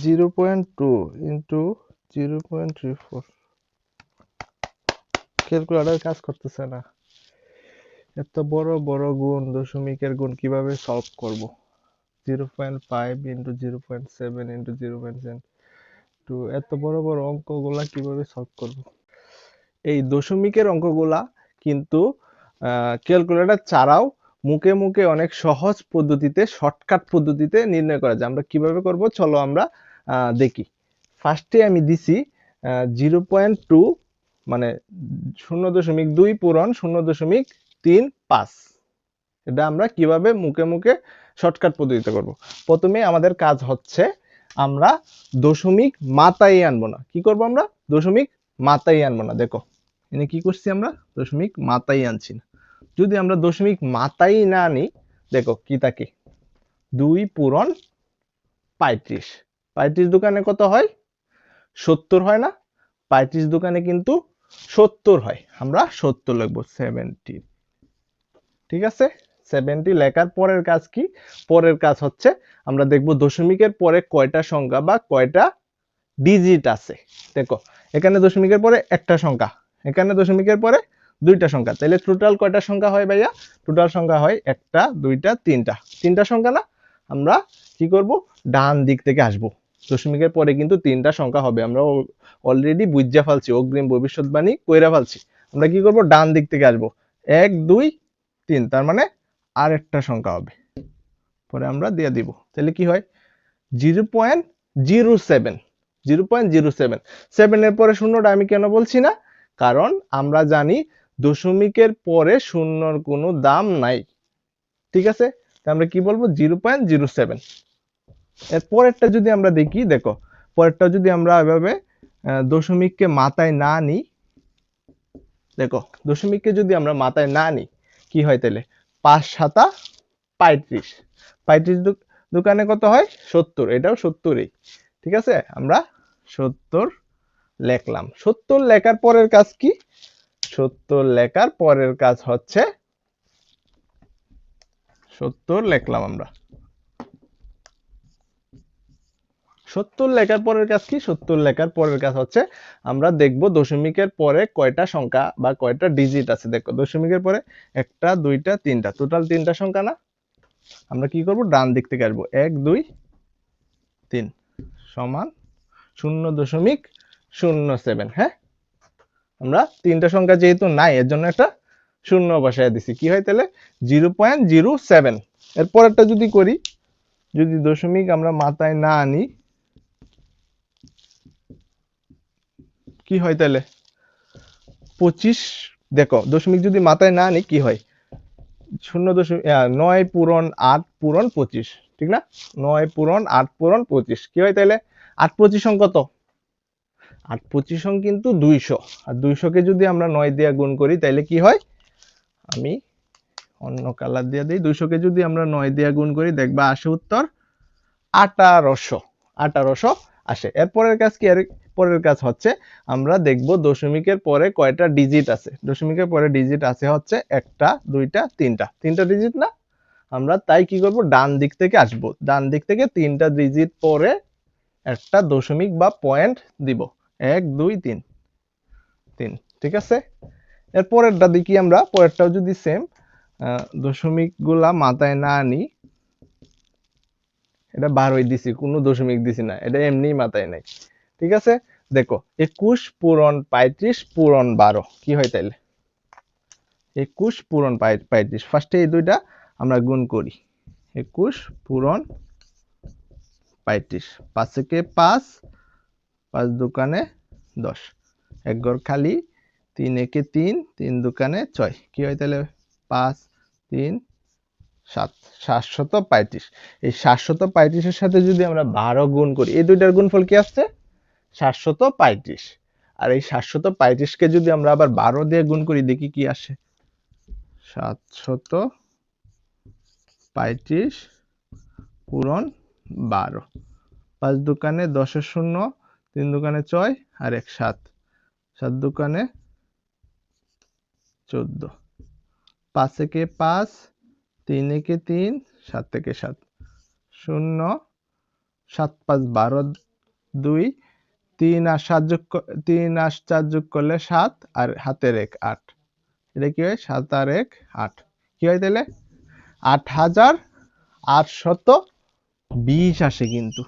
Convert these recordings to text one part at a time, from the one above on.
0.2 into 0.34। Calculator কাজ করতেছে না। এত বড় বড় গুণ, দশমিকের গুণ কিভাবে সলভ করব? 0.5 ইন্টু 0.7 ইন্টু 0.2, এত বড় বড় অঙ্কগুলা কিভাবে সলভ করব? এই দশমিকের অঙ্কগুলা কিন্তু ক্যালকুলেটর ছাড়াও মুখে মুখে অনেক সহজ পদ্ধতিতে, শর্টকাট পদ্ধতিতে নির্ণয় করা যায়। আমরা কিভাবে করব চলো আমরা দেখি। ফার্স্টে আমি দিছি 0.2 মানে 0.2 পূরণ 0.35। এটা আমরা কিভাবে মুখে মুখে শর্টকাট পদ্ধতিতে করব। প্রথমে আমাদের কাজ হচ্ছে আমরা দশমিক মাথায় আনবো না। কি করব আমরা? দশমিক মাথায় আনবো না। দেখো এখানে কি করছি, আমরা দশমিক মাথায় আনছি না। যদি আমরা দশমিক মাথায় না আনি, দেখো কি থাকে, 2 পূরণ 35। 35 দোকানে কত হয়? 70 হয় না? 35 দোকানে কিন্তু 70 হয়। আমরা 70 লিখবো, 70। ঠিক আছে, 70 লেখার পরের কাজ কি? পরের কাজ হচ্ছে আমরা দেখব দশমিকের পরে কয়টা সংখ্যা বা কয়টা ডিজিট আছে। দেখো এখানে দশমিকের পরে একটা সংখ্যা, এখানে দশমিকের পরে দুইটা সংখ্যা, তাহলে টোটাল কয়টা সংখ্যা হয় ভাইয়া? টোটাল সংখ্যা হয় একটা, দুইটা, তিনটা। তিনটা সংখ্যা না? আমরা কি করব? ডান দিক থেকে আসব। দশমিকের পরে কিন্তু তিনটা সংখ্যা হবে, আমরা অলরেডি বুঝা ফেলছি, অগ্রিম ভবিষ্যৎবাণী কইরা ফেলছি। আমরা কি করব? ডান দিক থেকে আসব, 1 2 3, তার মানে আর একটা সংখ্যা হবে, পরে আমরা দিয়ে দিব। তাহলে কি হয়? 0.07। 0.07, 7 এর পরে শূন্যটা আমি কেন বলছি না? কারণ আমরা জানি দশমিকের পরে শূন্যর কোনো দাম নাই। ঠিক আছে, আমরা কি বলবো? 0.07। এর পরেরটা যদি আমরা দেখি, দেখো পরেরটা যদি আমরা এভাবে দশমিককে মাথায় না নিই, দেখো দশমিককে যদি আমরা মাথায় না নিই কি হয় তাহলে? 5 7 35। 35 দোকানে কত হয়? 70। এটাও 70ই। ঠিক আছে, আমরা 70 লেখলাম। 70 লেখার পরের কাজ কি? 70 লেখার পরের কাজ হচ্ছে 70 লেখলাম আমরা। 70 লেখার পরের কাজ কি? 70 লেখার পরের কাজ হচ্ছে আমরা দেখব দশমিকের পরে কয়টা সংখ্যা বা কয়টা ডিজিট আছে। দেখো দশমিকের পরে একটা, দুইটা, তিনটা, টোটাল তিনটা সংখ্যা না? আমরা কি করব? ডান দিক থেকে আসবো, 1 2 3 সমান 0.07। হ্যাঁ, আমরা তিনটা সংখ্যা যেহেতু নাই এর জন্য একটা শূন্য বসায় দিছি। কি হয় তাহলে? 0.07। এর পরেরটা যদি করি, যদি দশমিক আমরা মাথায় না আনি কি হয় তাহলে? 25। দেখো দশমিক যদি মাথায় না আনি কি হয়? 9 পূরণ 8 পূরণ 25, ঠিক না? 9 পূরণ 8 পূরণ 25 কি হয় তাহলে? 8 25 কত? 8 25 কিন্তু 200। আর 200 কে যদি আমরা 9 দিয়ে গুণ করি তাহলে কি হয়? আমি অন্য কালার দিয়ে দিই। 200 কে যদি আমরা 9 দিয়ে গুণ করি দেখবা আসে উত্তর 1800। 1800 আসে। এর পরের কাজ কি? এর পরের কাজ হচ্ছে আমরা দেখব দশমিকের পরে কয়টা ডিজিট আছে। দশমিকের পরে ডিজিট আছে হচ্ছে একটা, দুইটা, তিনটা। তিনটা ডিজিট না? আমরা তাই কি করব? ডান দিক থেকে আসব। ডান দিক থেকে তিনটা ডিজিট পরে একটা দশমিক বা পয়েন্ট দিব, 1 2 3 3। ঠিক আছে, এর পরেরটা দেখি আমরা। পরেরটাও যদি সেম দশমিক গুলা মাথায় না আনি, এটা 12 দিছি, কোনো দশমিক দিছি না, এটা এমনি মাথায় নাই। ঠিক আছে, দেখো 21 পূরণ 35 পূরণ 12 কি হয় তাইলে? 21 পূরণ 35। ফার্স্টে এই দুইটা আমরা গুণ করি, 21 পূরণ 35। 5 থেকে 5, 5 দোকানে 10, এক ঘর খালি। 3 একে 3, 3 দোকানে 6 কি হয় তাহলে? 5 3 7, 735। এই 735 এর সাথে যদি আমরা 12 গুণ করি, এই দুইটার গুণফল কি আসছে? 735। আর এই 735 কে যদি আমরা আবার 12 দিয়ে গুণ করি দেখি কি আসে? 735 পূরণ 12। 5 দোকানে 10 এর শূন্য, 3 দোকানে 6 আর 1 7, 7 দোকানে 14। 5 একে 5, 3 একে 3, 7 থেকে 7, 0 7 5 12 2, 3 আর 7 যোগ 3 আর 4 যোগ করলে 7 আর হাতের 1 8। এটা কি হয় 7 আর 1 8, কি হয় তাহলে 8820 আসে, কিন্তু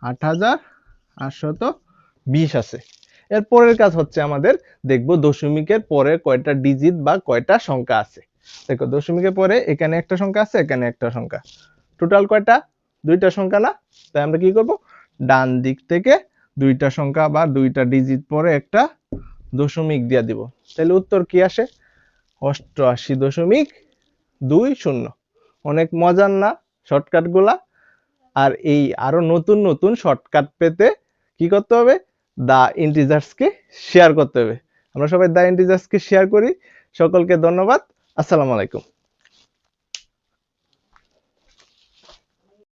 8820 আসে। এর পরের কাজ হচ্ছে আমাদের দেখব দশমিকের পরে কয়টা ডিজিট বা কয়টা সংখ্যা আছে। দেখো দশমিকের পরে এখানে একটা সংখ্যা আছে, এখানে একটা সংখ্যা, টোটাল কয়টা? দুইটা সংখ্যা না? তাই আমরা কি করব, ডান দিক থেকে দুইটা সংখ্যা বা দুইটা ডিজিট পরে একটা দশমিক দিয়ে দিব। তাহলে উত্তর কি আসে? 88.20। অনেক মজার না শর্টকাট গুলা? আর এই আরো নতুন নতুন শর্টকাট পেতে কি করতে হবে, দা ইন্টিজার্সকে শেয়ার করতে হবে। আমরা সবাই দা ইন্টিজার্সকে শেয়ার করি। সকলকে ধন্যবাদ। আসসালামু আলাইকুম।